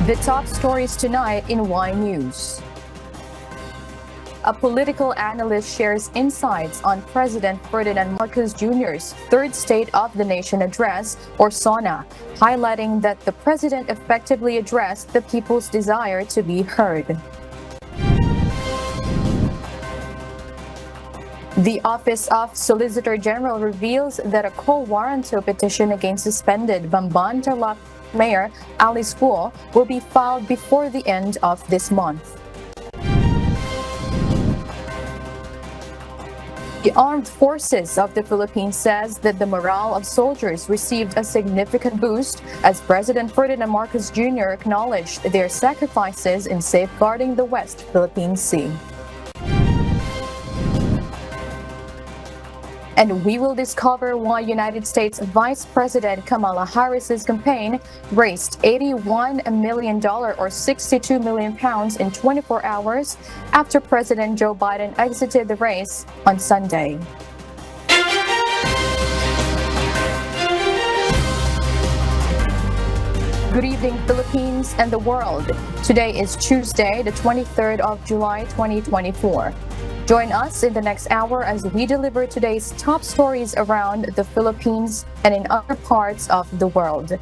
The top stories tonight in Y News. A political analyst shares insights on President Ferdinand Marcos Jr.'s Third State of the Nation Address, or SONA, highlighting that the president effectively addressed the people's desire to be heard. The Office of Solicitor General reveals that a quo warranto petition against suspended Bamban Tarlac Mayor Alice Guo will be filed before the end of this month. The Armed Forces of the Philippines says that the morale of soldiers received a significant boost as President Ferdinand Marcos Jr. acknowledged their sacrifices in safeguarding the West Philippine Sea. And we will discover why United States Vice President Kamala Harris's campaign raised $81 million or 62 million pounds in 24 hours after President Joe Biden exited the race on Sunday. Good evening, Philippines and the world. Today is Tuesday, the 23rd of July, 2024. Join us in the next hour as we deliver today's top stories around the Philippines and in other parts of the world.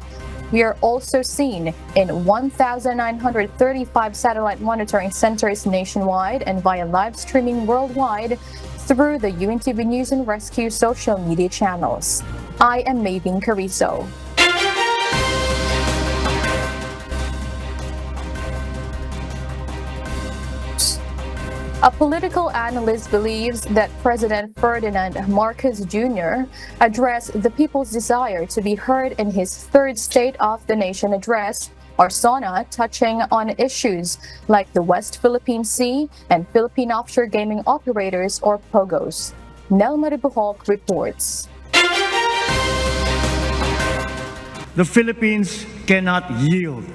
We are also seen in 1,935 satellite monitoring centers nationwide and via live streaming worldwide through the UNTV News and Rescue social media channels. I am Maybin Carrizo. A political analyst believes that President Ferdinand Marcos Jr. addressed the people's desire to be heard in his Third State of the Nation Address, or SONA, touching on issues like the West Philippine Sea and Philippine offshore gaming operators, or POGOs. Nel Maribuhok reports. The Philippines cannot yield.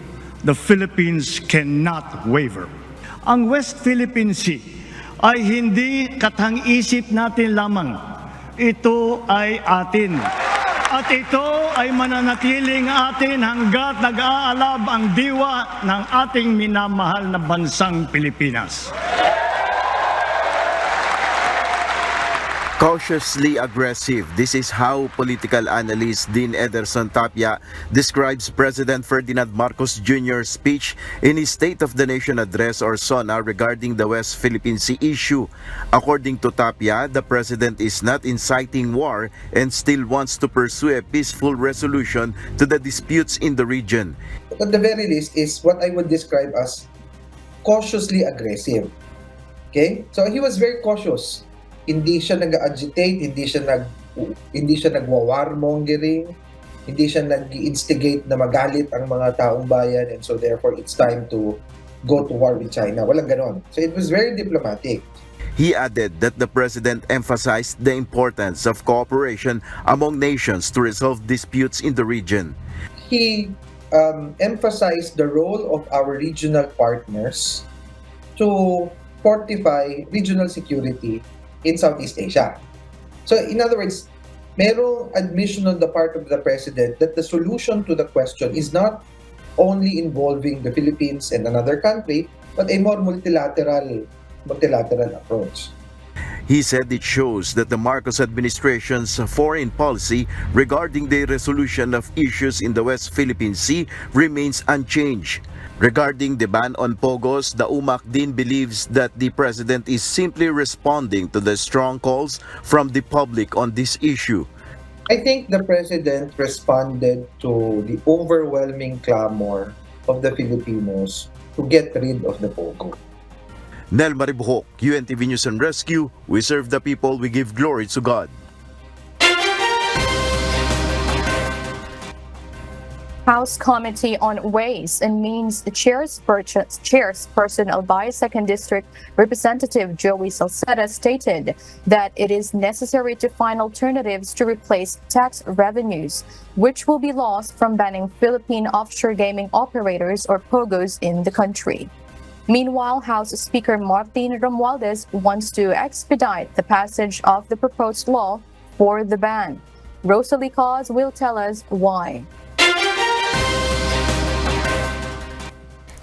The Philippines cannot waver. Ang West Philippine Sea ay hindi katang-isip natin lamang. Ito ay atin. At ito ay mananatiling atin hanggat nag-aalab ang diwa ng ating minamahal na bansang Pilipinas. Cautiously aggressive. This is how political analyst Dean Ederson Tapia describes President Ferdinand Marcos Jr.'s speech in his State of the Nation Address, or SONA, regarding the West Philippine Sea issue. According to Tapia, the president is not inciting war and still wants to pursue a peaceful resolution to the disputes in the region. At the very least is what I would describe as cautiously aggressive. Okay? So he was very cautious. Hindi siya nag-agitate, hindi siya nagwa-warmongering, hindi siya nag-instigate na magalit ang mga taong bayan, and so therefore it's time to go to war with China. Walang ganon. So it was very diplomatic. He added that the president emphasized the importance of cooperation among nations to resolve disputes in the region. He emphasized the role of our regional partners to fortify regional security in Southeast Asia. So in other words, merong admission on the part of the president that the solution to the question is not only involving the Philippines and another country, but a more multilateral approach. He said it shows that the Marcos administration's foreign policy regarding the resolution of issues in the West Philippine Sea remains unchanged. Regarding the ban on POGOs, the UMAC din believes that the president is simply responding to the strong calls from the public on this issue. I think the president responded to the overwhelming clamor of the Filipinos to get rid of the POGO. Nel Maribuhok, UNTV News and Rescue. We serve the people, we give glory to God. House Committee on Ways and Means Chairperson of Second District Representative Joey Salceda stated that it is necessary to find alternatives to replace tax revenues, which will be lost from banning Philippine offshore gaming operators, or POGOs, in the country. Meanwhile, House Speaker Martin Romualdez wants to expedite the passage of the proposed law for the ban. Rosalie Cause will tell us why.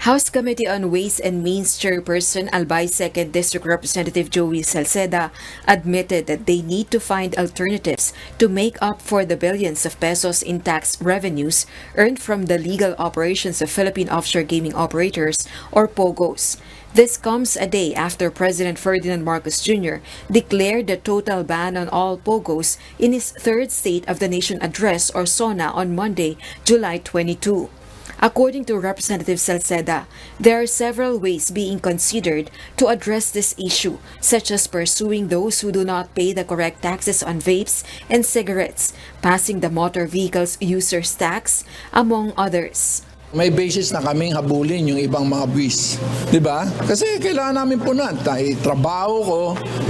House Committee on Ways and Means Chairperson Albay 2nd District Representative Joey Salceda admitted that they need to find alternatives to make up for the billions of pesos in tax revenues earned from the legal operations of Philippine Offshore Gaming Operators, or POGOs. This comes a day after President Ferdinand Marcos Jr. declared the total ban on all POGOs in his third State of the Nation address, or SONA, on Monday, July 22. According to Representative Salceda, there are several ways being considered to address this issue, such as pursuing those who do not pay the correct taxes on vapes and cigarettes, passing the motor vehicles users tax, among others. May basis na kaming habulin yung ibang mga buwis. Diba? Kasi kailangan namin punan. Trabaho ko,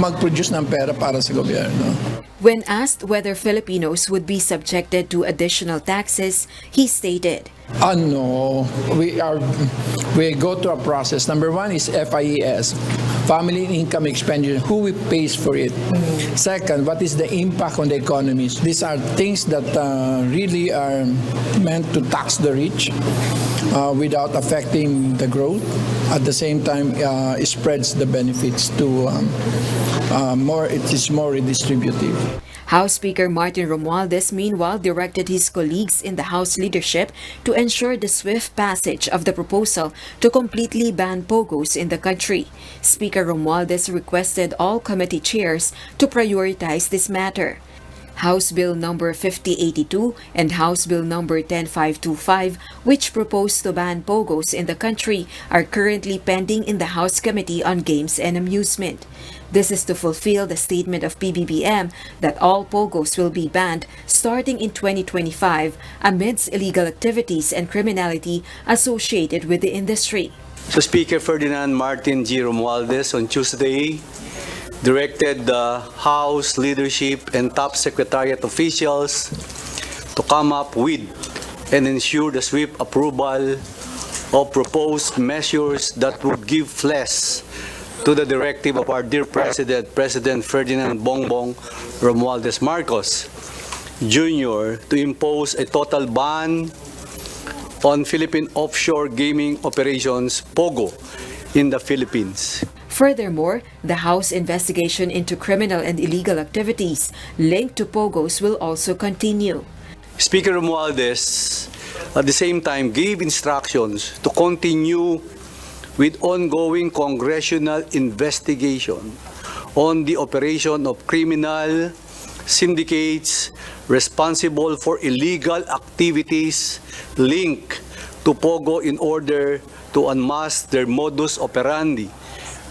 mag-produce ng pera para sa gobyerno. When asked whether Filipinos would be subjected to additional taxes, he stated, No, we go through a process. Number one is FIES, Family Income Expenditure. Who pays for it? Second, what is the impact on the economies? These are things that really are meant to tax the rich without affecting the growth. At the same time, it spreads the benefits to it is more redistributive. House Speaker Martin Romualdez meanwhile directed his colleagues in the House leadership to ensure the swift passage of the proposal to completely ban POGOs in the country. Speaker Romualdez requested all committee chairs to prioritize this matter. House Bill number 5082 and House Bill number 10525, which propose to ban POGOs in the country, are currently pending in the House Committee on Games and Amusement. This is to fulfill the statement of PBBM that all POGOs will be banned starting in 2025 amidst illegal activities and criminality associated with the industry. So Speaker Ferdinand Martin G. Romualdez on Tuesday directed the House leadership and top secretariat officials to come up with and ensure the swift approval of proposed measures that would give flesh to the directive of our dear President, President Ferdinand Bongbong Romualdez Marcos Jr. to impose a total ban on Philippine offshore gaming operations, POGO, in the Philippines. Furthermore, the House investigation into criminal and illegal activities linked to POGOs will also continue. Speaker Romualdez, at the same time, gave instructions to continue with ongoing congressional investigation on the operation of criminal syndicates responsible for illegal activities linked to POGO in order to unmask their modus operandi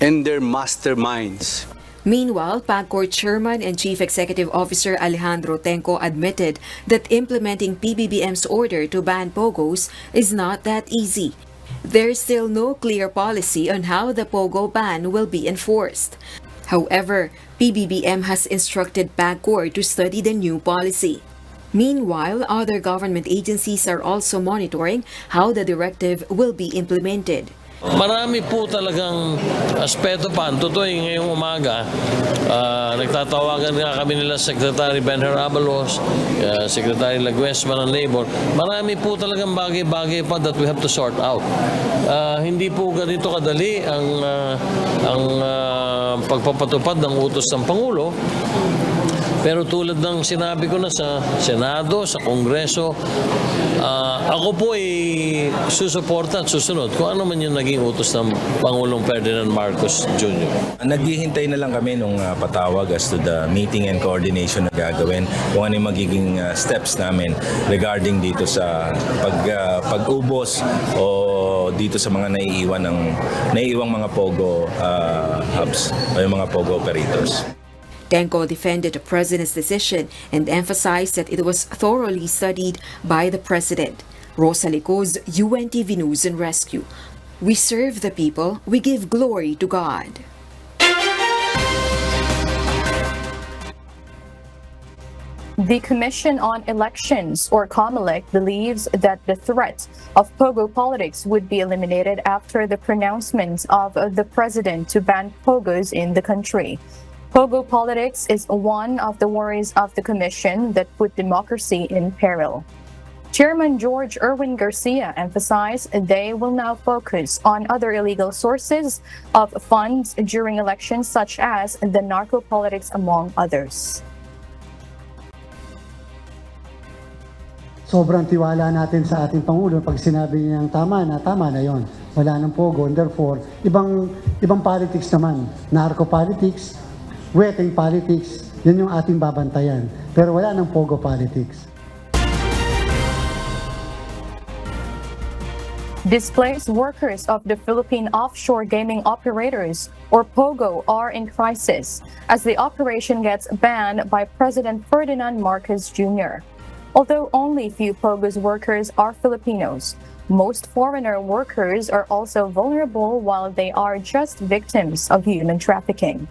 and their masterminds. Meanwhile, PAGCOR Chairman and Chief Executive Officer Alejandro Tenco admitted that implementing PBBM's order to ban POGOs is not that easy. There is still no clear policy on how the POGO ban will be enforced. However, PBBM has instructed PAGCOR to study the new policy. Meanwhile, other government agencies are also monitoring how the directive will be implemented. Marami po talagang aspeto pa. Totoo ngayong umaga, nagtatawagan nga kami nila Secretary Benher Abalos, Secretary Laguesma ng Labor. Marami po talagang bagay-bagay pa that we have to sort out. Hindi po ganito kadali ang pagpapatupad ng utos ng Pangulo. Pero tulad ng sinabi ko na sa Senado, sa Kongreso, ako po ay susuporta at susunod kung ano man yung naging utos ng Pangulong Ferdinand Marcos Jr. Naghihintay na lang kami nung patawag as to the meeting and coordination na gagawin, kung ano yung magiging steps namin regarding dito sa pag-ubos o dito sa mga naiiwang mga POGO hubs o yung mga POGO operators. Tenco defended the president's decision and emphasized that it was thoroughly studied by the president. Rosa Licoz, UNTV News and Rescue. We serve the people, we give glory to God. The Commission on Elections, or COMELEC, believes that the threat of POGO politics would be eliminated after the pronouncement of the president to ban POGOs in the country. POGO politics is one of the worries of the Commission that put democracy in peril. Chairman George Erwin Garcia emphasized they will now focus on other illegal sources of funds during elections such as the narco-politics, among others. Sobrang tiwala natin sa ating Pangulo pag sinabi niyang tama na yon. Wala nang pogo, and therefore, ibang politics naman, narco-politics, weteng politics, yun yung ating babantayan. Pero wala nang pogo politics. Displaced workers of the Philippine Offshore Gaming Operators, or POGO, are in crisis as the operation gets banned by President Ferdinand Marcos Jr. Although only few POGO's workers are Filipinos, most foreigner workers are also vulnerable while they are just victims of human trafficking.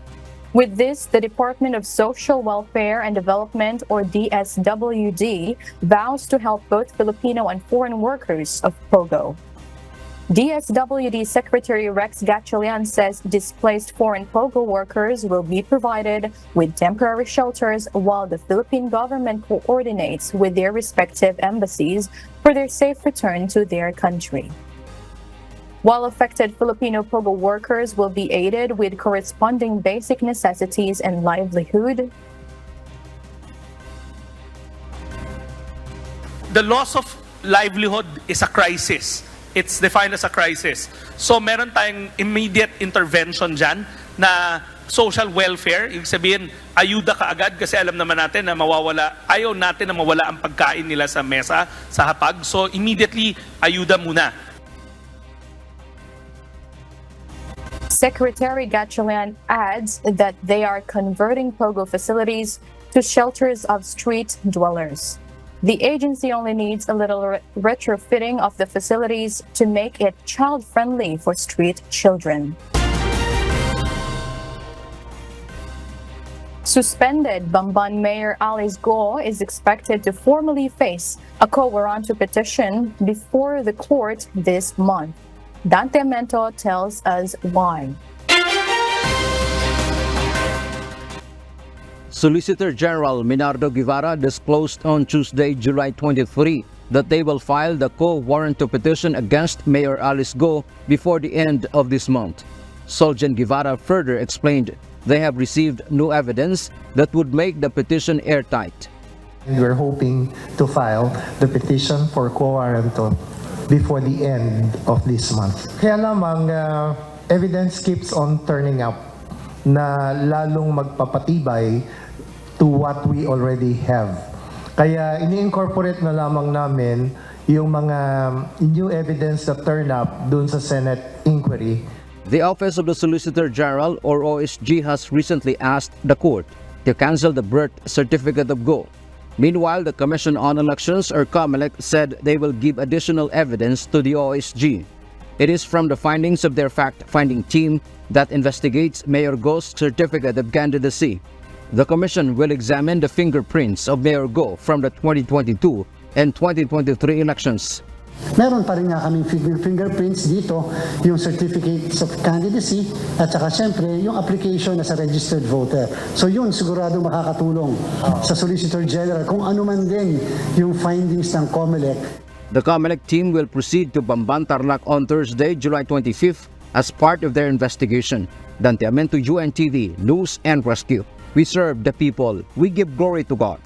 With this, the Department of Social Welfare and Development, or DSWD, vows to help both Filipino and foreign workers of POGO. DSWD Secretary Rex Gatchalian says displaced foreign POGO workers will be provided with temporary shelters while the Philippine government coordinates with their respective embassies for their safe return to their country. While affected Filipino POGO workers will be aided with corresponding basic necessities and livelihood. The loss of livelihood is a crisis. It's defined as a crisis. So meron tayong immediate intervention dyan na social welfare. Ibig sabihin, ayuda ka agad kasi alam naman natin na ayaw natin na mawala ang pagkain nila sa mesa, sa hapag. So immediately, ayuda muna. Secretary Gatchalian adds that they are converting POGO facilities to shelters of street dwellers. The agency only needs a little retrofitting of the facilities to make it child-friendly for street children. Suspended Bamban Mayor Alice Go is expected to formally face a quo warranto petition before the court this month. Dante Mento tells us why. Solicitor General Minardo Guevara disclosed on Tuesday, July 23, that they will file the quo warranto petition against Mayor Alice Go before the end of this month. Solgen Guevara further explained they have received new evidence that would make the petition airtight. We're hoping to file the petition for quo warranto before the end of this month. Kaya lamang evidence keeps on turning up na lalong magpapatibay to what we already have. Kaya ini-incorporate na lamang namin yung mga new evidence that turn up dun sa Senate inquiry. The Office of the Solicitor General, or OSG, has recently asked the court to cancel the birth certificate of Go. Meanwhile, the Commission on Elections, or COMELEC, said they will give additional evidence to the OSG. It is from the findings of their fact-finding team that investigates Mayor Go's certificate of candidacy. The Commission will examine the fingerprints of Mayor Go from the 2022 and 2023 elections. Meron pa rin nga kaming fingerprints dito, yung certificates of candidacy, at saka syempre yung application as a registered voter. So yun sigurado makakatulong sa Solicitor General kung ano man din yung findings ng COMELEC. The COMELEC team will proceed to Bamban, Tarlac on Thursday, July 25th as part of their investigation. Dante Amento, UNTV, News and Rescue. We serve the people. We give glory to God.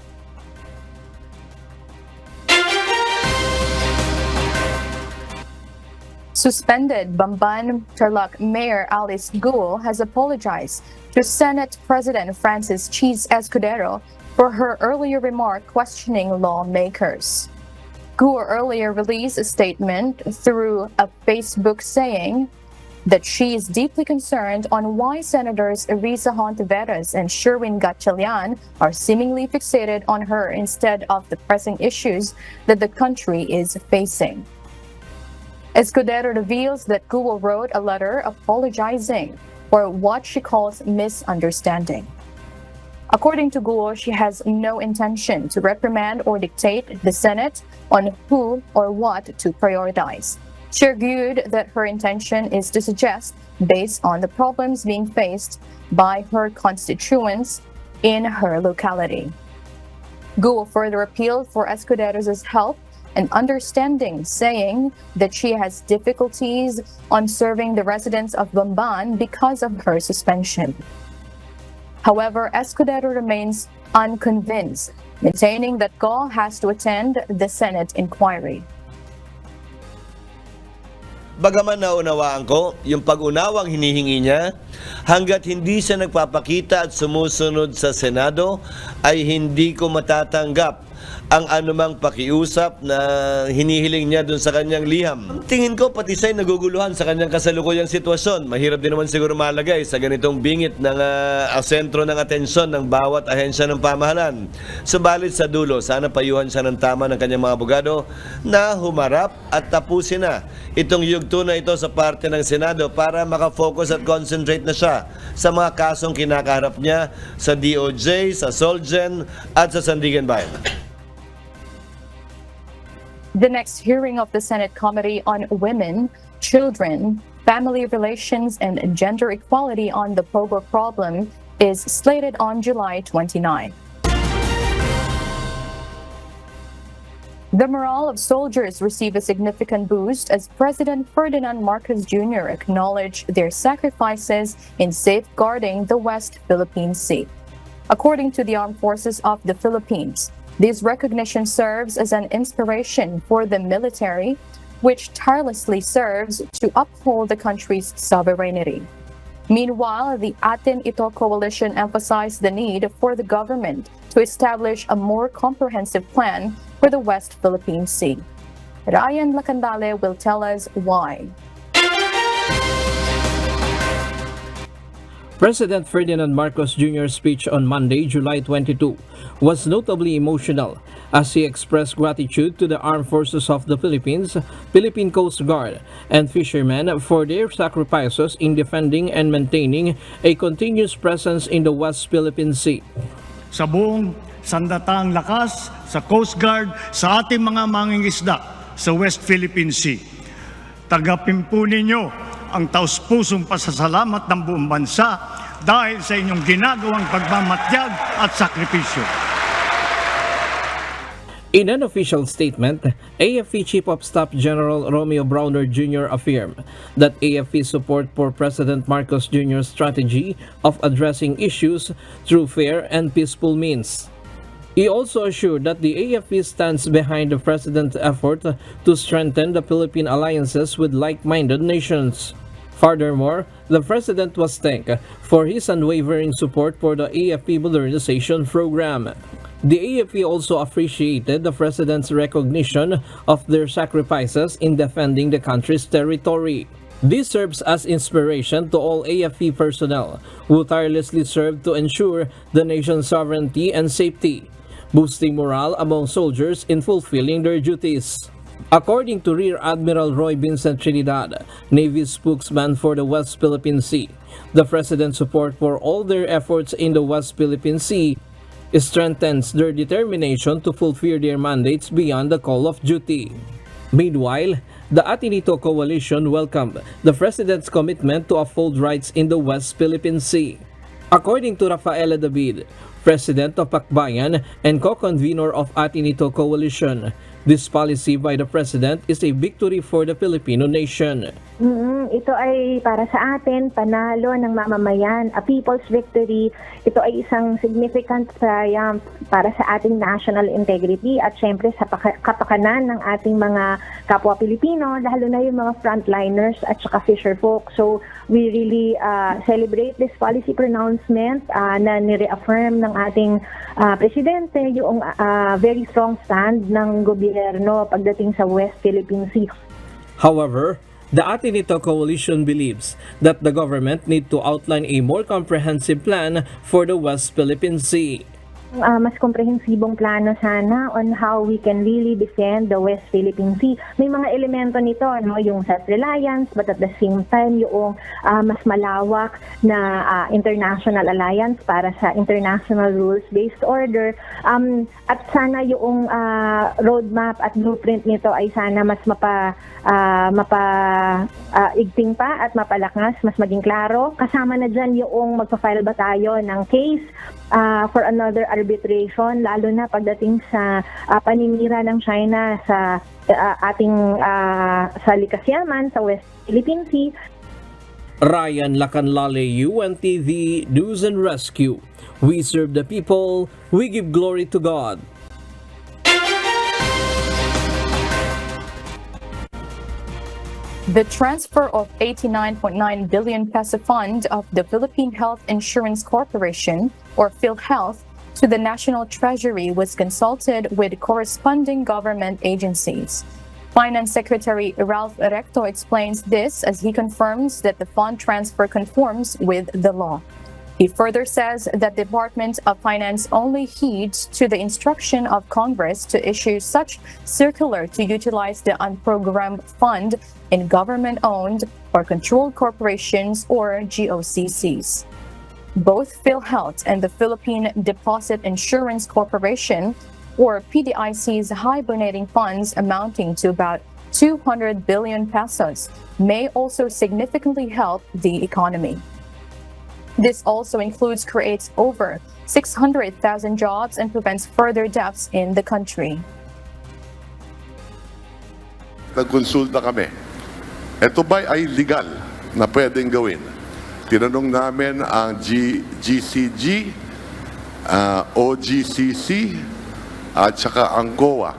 Suspended Bamban Tarlac Mayor Alice Go has apologized to Senate President Francis Cheese Escudero for her earlier remark questioning lawmakers. Go earlier released a statement through a Facebook saying that she is deeply concerned on why Senators Risa Hontiveros and Sherwin Gatchalian are seemingly fixated on her instead of the pressing issues that the country is facing. Escudero reveals that Guo wrote a letter apologizing for what she calls misunderstanding. According to Guo, she has no intention to reprimand or dictate the Senate on who or what to prioritize. She argued that her intention is to suggest, based on the problems being faced by her constituents in her locality. Guo further appealed for Escudero's help and understanding, saying that she has difficulties on serving the residents of Bamban because of her suspension. However, Escudero remains unconvinced, maintaining that Go has to attend the Senate inquiry. Bagaman naunawaan ko yung pag-unawang hinihingi niya, hanggat hindi siya nagpapakita at sumusunod sa Senado, ay hindi ko matatanggap ang anumang pakiusap na hinihiling niya dun sa kanyang liham. Tingin ko pati siya'y naguguluhan sa kanyang kasalukuyang sitwasyon. Mahirap din naman siguro malagay sa ganitong bingit ng sentro ng atensyon ng bawat ahensya ng pamahalaan. Subalit sa dulo, sana payuhan siya ng tama ng kanyang mga abogado na humarap at tapusin na itong yugto na ito sa parte ng Senado para makafocus at concentrate na siya sa mga kasong kinakaharap niya sa DOJ, sa Solgen at sa Sandigan Bayan. The next hearing of the Senate Committee on Women, Children, Family Relations, and Gender Equality on the POGO problem is slated on July 29. The morale of soldiers received a significant boost as President Ferdinand Marcos Jr. acknowledged their sacrifices in safeguarding the West Philippine Sea. According to the Armed Forces of the Philippines, this recognition serves as an inspiration for the military, which tirelessly serves to uphold the country's sovereignty. Meanwhile, the Atin Ito coalition emphasized the need for the government to establish a more comprehensive plan for the West Philippine Sea. Ryan Lacandale will tell us why. President Ferdinand Marcos Jr.'s speech on Monday, July 22, was notably emotional as he expressed gratitude to the Armed Forces of the Philippines, Philippine Coast Guard, and fishermen for their sacrifices in defending and maintaining a continuous presence in the West Philippine Sea. Sa buong sandatang lakas, sa Coast Guard, sa ating mga mangingisda sa West Philippine Sea, tagapin po ninyo ang taus-pusong pasasalamat ng buong bansa dahil sa inyong ginagawang pagmamatyag at sakripisyo. In an official statement, AFP Chief of Staff General Romeo Browner Jr. affirmed that AFP support for President Marcos Jr.'s strategy of addressing issues through fair and peaceful means. He also assured that the AFP stands behind the President's effort to strengthen the Philippine alliances with like-minded nations. Furthermore, the President was thanked for his unwavering support for the AFP modernization program. The AFP also appreciated the President's recognition of their sacrifices in defending the country's territory. This serves as inspiration to all AFP personnel who tirelessly serve to ensure the nation's sovereignty and safety, boosting morale among soldiers in fulfilling their duties. According to Rear Admiral Roy Vincent Trinidad, Navy spokesman for the West Philippine Sea, the President's support for all their efforts in the West Philippine Sea strengthens their determination to fulfill their mandates beyond the call of duty. Meanwhile, the Atinito coalition welcomed the President's commitment to uphold rights in the West Philippine Sea. According to Rafaela David, President of Akbayan and co-convener of Atinito Coalition, this policy by the President is a victory for the Filipino nation. Ito ay para sa atin, panalo ng mamamayan, a people's victory. Ito ay isang significant triumph para sa ating national integrity at syempre sa kapakanan ng ating mga kapwa Pilipino, lalo na yung mga frontliners at saka fisher folk. So we really celebrate this policy pronouncement na nire-affirm ng ating Presidente yung very strong stand ng gobyerno pagdating sa West Philippine Sea. However, the Atinito Coalition believes that the government need to outline a more comprehensive plan for the West Philippine Sea. Mas komprehensibong plano sana on how we can really defend the West Philippine Sea. May mga elemento nito, no, yung self-reliance, but at the same time yung mas malawak na international alliance para sa international rules-based order. At sana yung roadmap at blueprint nito ay sana mas igting pa at mapalakas, mas maging klaro. Kasama na dyan yung magpa-file ba tayo ng case for another arbitration, lalo na pagdating sa paninira ng China sa ating sa likas yaman sa West Philippine Sea. Ryan Lacanlale, UNTV News and Rescue. We serve the people, we give glory to God. The transfer of 89.9 billion peso fund of the Philippine Health Insurance Corporation, or PhilHealth, to the National Treasury was consulted with corresponding government agencies. Finance Secretary Ralph Recto explains this as he confirms that the fund transfer conforms with the law. He further says that the Department of Finance only heeds to the instruction of Congress to issue such circular to utilize the unprogrammed fund in government-owned or controlled corporations or GOCCs. Both PhilHealth and the Philippine Deposit Insurance Corporation, or PDIC's hibernating funds amounting to about 200 billion pesos, may also significantly help the economy. This also creates over 600,000 jobs and prevents further deaths in the country. Nagkonsulta kami. Ito ba ay legal na pwedeng gawin? Tinanong namin ang GCG, OGCC, at saka ang COA.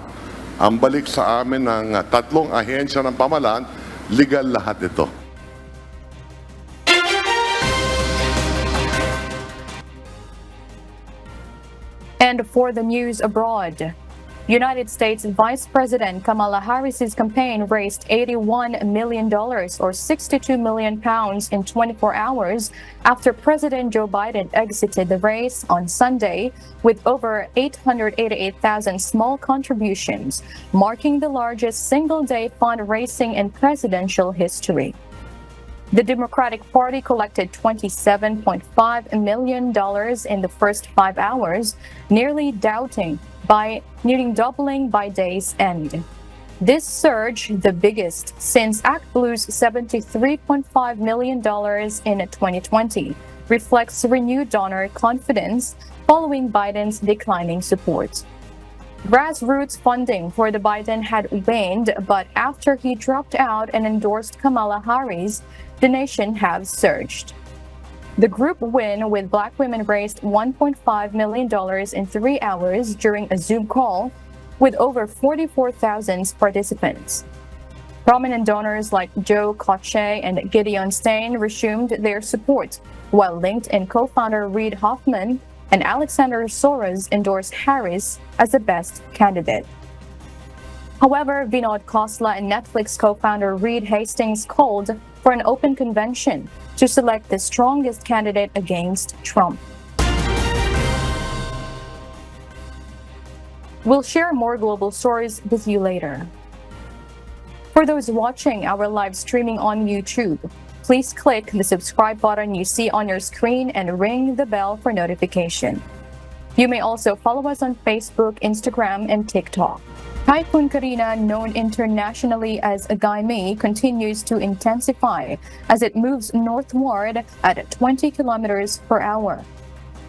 Ang balik sa amin ng tatlong ahensya ng pamahalaan, legal lahat ito. And for the news abroad, United States Vice President Kamala Harris's campaign raised $81 million or 62 million pounds in 24 hours after President Joe Biden exited the race on Sunday with over 888,000 small contributions, marking the largest single-day fundraising in presidential history. The Democratic Party collected $27.5 million in the first 5 hours, nearly doubling by day's end. This surge, the biggest since ActBlue's $73.5 million in 2020, reflects renewed donor confidence following Biden's declining support. Grassroots funding for the Biden had waned, but after he dropped out and endorsed Kamala Harris, donations have surged. The group Win with Black women raised $1.5 million in 3 hours during a Zoom call with over 44,000 participants. Prominent donors like Joe Clache and Gideon Stein resumed their support, while LinkedIn co-founder Reid Hoffman and Alexander Soros endorsed Harris as the best candidate. However, Vinod Khosla and Netflix co-founder Reed Hastings called for an open convention to select the strongest candidate against Trump. We'll share more global stories with you later. For those watching our live streaming on YouTube, please click the subscribe button you see on your screen and ring the bell for notification. You may also follow us on Facebook, Instagram, and TikTok. Typhoon Karina, known internationally as Gaime, continues to intensify as it moves northward at 20 kilometers per hour.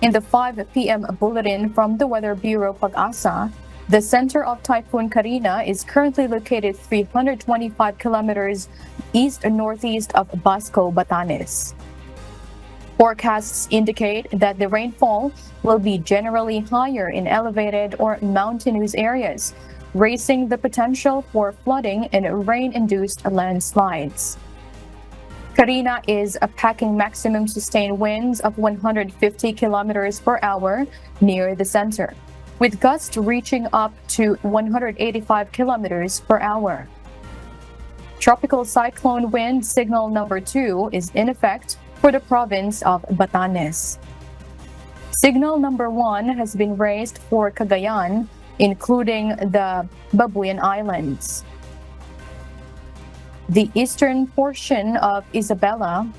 In the 5 p.m. bulletin from the Weather Bureau Pag-asa, the center of Typhoon Karina is currently located 325 kilometers east-northeast of Basco, Batanes. Forecasts indicate that the rainfall will be generally higher in elevated or mountainous areas, raising the potential for flooding and rain-induced landslides. Karina is packing maximum sustained winds of 150 kilometers per hour near the center, with gusts reaching up to 185 kilometers per hour. Tropical cyclone wind signal number 2 is in effect for the province of Batanes. Signal number 1 has been raised for Cagayan, including the Babuyan Islands, the eastern portion of Isabela,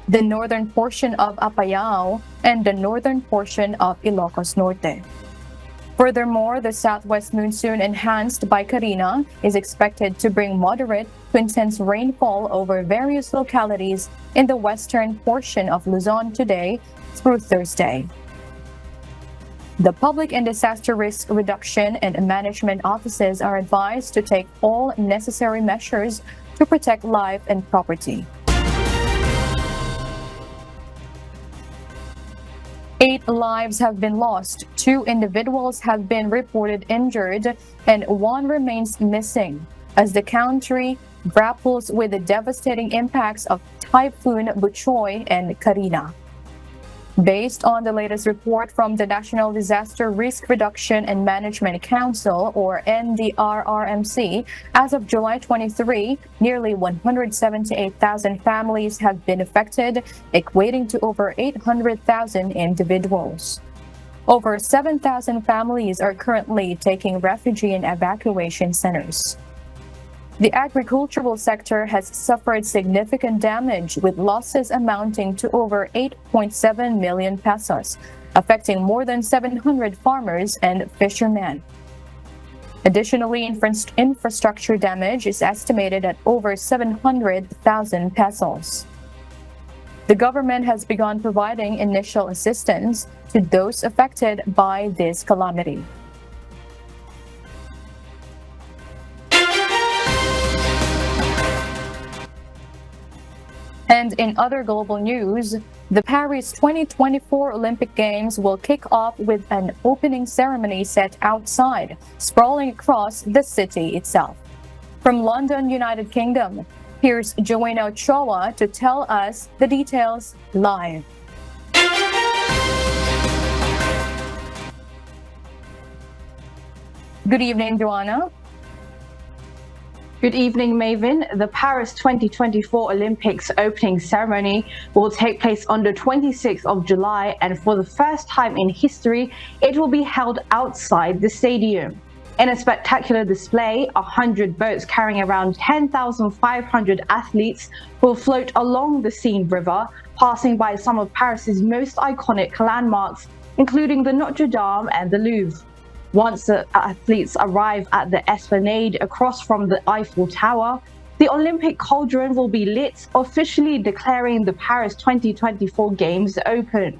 the northern portion of Apayao, and the northern portion of Ilocos Norte. Furthermore, the southwest monsoon enhanced by Karina is expected to bring moderate to intense rainfall over various localities in the western portion of Luzon today through Thursday. The Public and Disaster Risk Reduction and Management offices are advised to take all necessary measures to protect life and property. 8 lives have been lost, 2 individuals have been reported injured, and 1 remains missing as the country grapples with the devastating impacts of Typhoon Buchoy and Karina. Based on the latest report from the National Disaster Risk Reduction and Management Council, or NDRRMC, as of July 23, nearly 178,000 families have been affected, equating to over 800,000 individuals. Over 7,000 families are currently taking refuge in evacuation centers. The agricultural sector has suffered significant damage, with losses amounting to over 8.7 million pesos, affecting more than 700 farmers and fishermen. Additionally, infrastructure damage is estimated at over 700,000 pesos. The government has begun providing initial assistance to those affected by this calamity. And in other global news, the Paris 2024 Olympic Games will kick off with an opening ceremony set outside, sprawling across the city itself. From London, United Kingdom, here's Joanna Ochoa to tell us the details live. Good evening, Joanna. Good evening, Maven. The Paris 2024 Olympics opening ceremony will take place on the 26th of July, and for the first time in history, it will be held outside the stadium. In a spectacular display, 100 boats carrying around 10,500 athletes will float along the Seine River, passing by some of Paris's most iconic landmarks, including the Notre Dame and the Louvre. Once the athletes arrive at the Esplanade across from the Eiffel Tower, the Olympic cauldron will be lit, officially declaring the Paris 2024 Games open.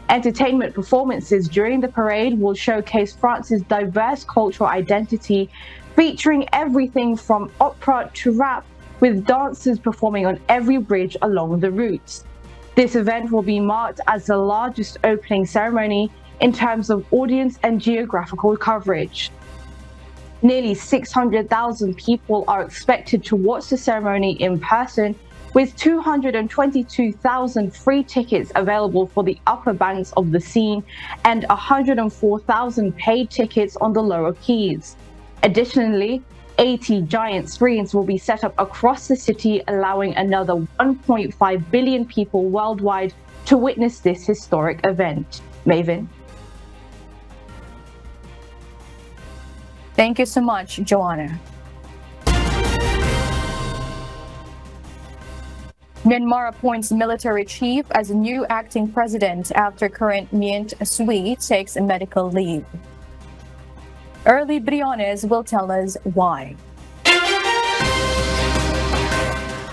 Entertainment performances during the parade will showcase France's diverse cultural identity, featuring everything from opera to rap, with dancers performing on every bridge along the route. This event will be marked as the largest opening ceremony in terms of audience and geographical coverage. Nearly 600,000 people are expected to watch the ceremony in person, with 222,000 free tickets available for the upper banks of the Seine and 104,000 paid tickets on the lower quays. Additionally, 80 giant screens will be set up across the city, allowing another 1.5 billion people worldwide to witness this historic event. Maven. Thank you so much, Joanna. Myanmar appoints military chief as new acting president after current Myint Sui takes medical leave. Early Briones will tell us why.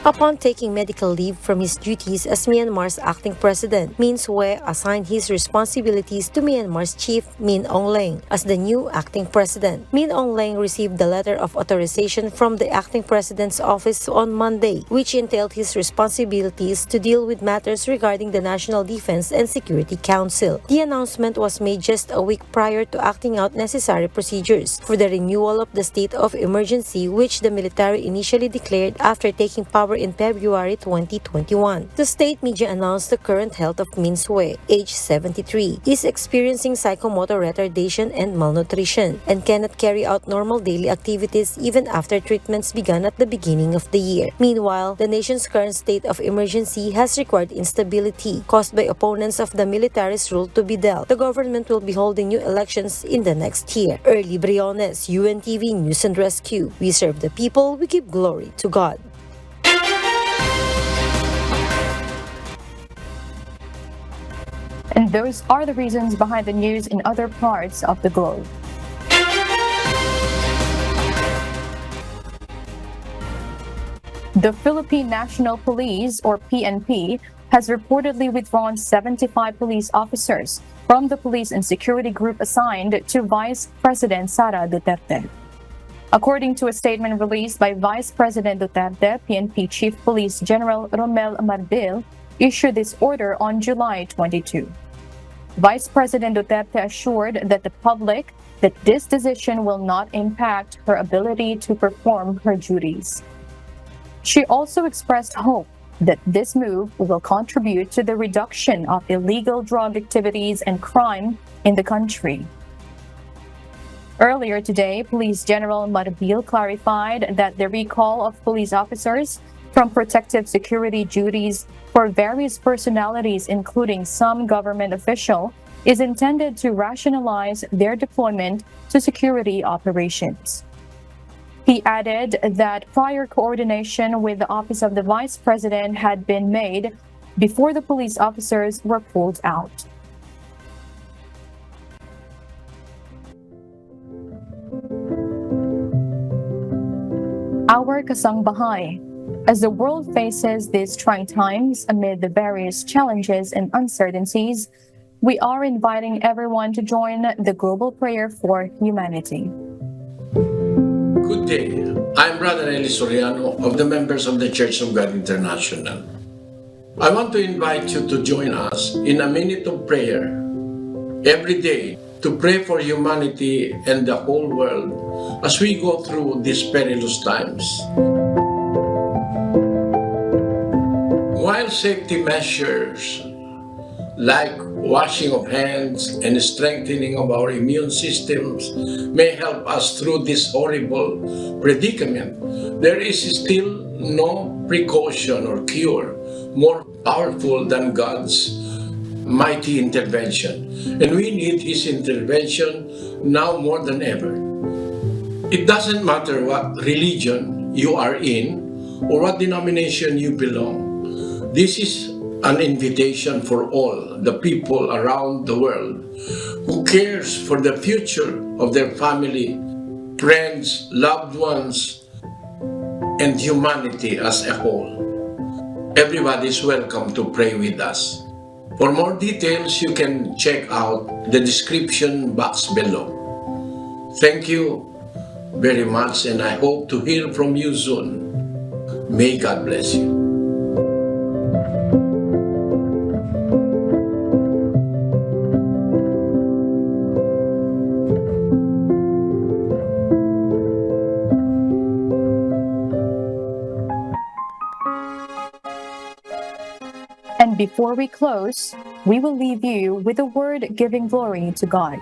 Upon taking medical leave from his duties as Myanmar's acting president, Min Sue assigned his responsibilities to Myanmar's chief, Min Aung Hlaing, as the new acting president. Min Aung Hlaing received the letter of authorization from the acting president's office on Monday, which entailed his responsibilities to deal with matters regarding the National Defense and Security Council. The announcement was made just a week prior to acting out necessary procedures for the renewal of the state of emergency, which the military initially declared after taking power in February 2021. The state media announced the current health of Min Sue, age 73, is experiencing psychomotor retardation and malnutrition and cannot carry out normal daily activities even after treatments began at the beginning of the year. Meanwhile, the nation's current state of emergency has required instability caused by opponents of the military's rule to be dealt. The government will be holding new elections in the next year. Early Briones, UNTV News and Rescue. We serve the people, we give glory to God. And And those are the reasons behind the news in other parts of the globe. The Philippine National Police, or PNP, has reportedly withdrawn 75 police officers from the police and security group assigned to Vice President Sara Duterte. According to a statement released by Vice President Duterte, PNP Chief Police General Romel Marbil issued this order on July 22. Vice President Duterte assured the public that this decision will not impact her ability to perform her duties. She also expressed hope that this move will contribute to the reduction of illegal drug activities and crime in the country. Earlier today, Police General Marbil clarified that the recall of police officers from protective security duties for various personalities, including some government official, is intended to rationalize their deployment to security operations. He added that prior coordination with the Office of the Vice President had been made before the police officers were pulled out. Our kasangbahay. As the world faces these trying times amid the various challenges and uncertainties, we are inviting everyone to join the global prayer for humanity. Good day. I'm Brother Eli Soriano of the members of the Church of God International. I want to invite you to join us in a minute of prayer every day to pray for humanity and the whole world as we go through these perilous times. While safety measures like washing of hands and strengthening of our immune systems may help us through this horrible predicament, there is still no precaution or cure more powerful than God's mighty intervention. And we need His intervention now more than ever. It doesn't matter what religion you are in or what denomination you belong. This is an invitation for all the people around the world who cares for the future of their family, friends, loved ones, and humanity as a whole. Everybody is welcome to pray with us. For more details, you can check out the description box below. Thank you very much, and I hope to hear from you soon. May God bless you. And before we close, we will leave you with a word giving glory to God.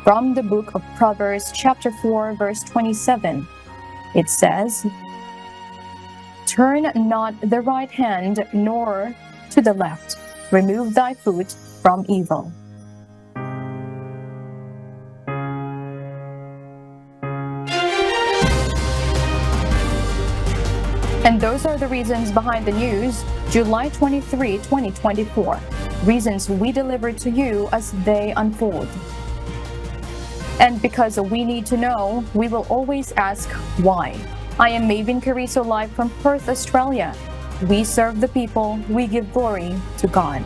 From the book of Proverbs chapter 4 verse 27, it says, "Turn not the right hand nor to the left. Remove thy foot from evil." And those are the reasons behind the news, July 23, 2024. Reasons we deliver to you as they unfold. And because we need to know, we will always ask why. I am Maven Carrizo live from Perth, Australia. We serve the people, we give glory to God.